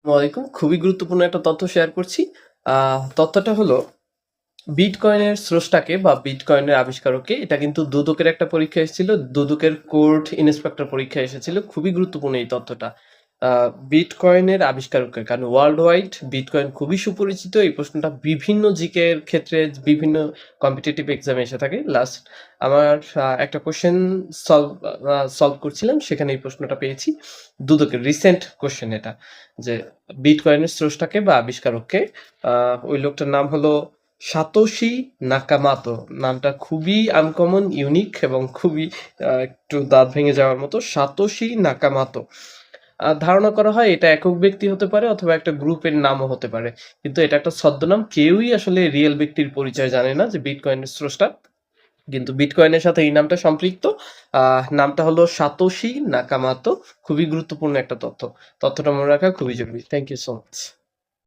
ওয়ালাইকুম। খুবই গুরুত্বপূর্ণ একটা তথ্য শেয়ার করছি। তথ্যটা হলো বিটকয়েনের স্রষ্টাকে বা বিটকয়েনের আবিষ্কারককে, এটা কিন্তু দুদকের একটা পরীক্ষা এসেছিল। দুদকের কোর্ট ইন্সপেক্টর পরীক্ষা এসেছিল। খুবই গুরুত্বপূর্ণ এই তথ্যটা। বিটকয়েনের আবিষ্কারককে, কারণ ওয়ার্ল্ড ওয়াইড বিটকয়েন খুবই সুপরিচিত। এই প্রশ্নটা বিভিন্ন জিকে এর ক্ষেত্রে বিভিন্ন কম্পিটিটিভ এক্সামে এসে থাকে। লাস্ট আমার একটা কোশ্চেন সলভ করছিলাম, সেখানে এই প্রশ্নটা পেয়েছি। দুদকের রিসেন্ট কোশ্চেন এটা, যে বিটকয়েনের স্রষ্টাকে বা আবিষ্কারককে। ওই লোকটার নাম হলো সাতোশি নাকামাতো। নামটা খুবই আনকমন, ইউনিক এবং খুবই একটু দাঁত ভেঙে যাওয়ার মতো। সাতোশি নাকামাতো। ধারণা করা হয় এটা একক ব্যক্তি হতে পারে অথবা একটা গ্রুপের নামও হতে পারে, কিন্তু এটা একটা ছদ্মনাম। কেউই আসলে রিয়েল ব্যক্তির পরিচয় জানে না যে বিটকয়েনের স্রষ্টা, কিন্তু বিটকয়েনের সাথে এই নামটা সম্পৃক্ত। নামটা হলো সাতোশি নাকামাতো। খুবই গুরুত্বপূর্ণ একটা তথ্যটা মনে রাখা খুবই জরুরি। Thank you so much.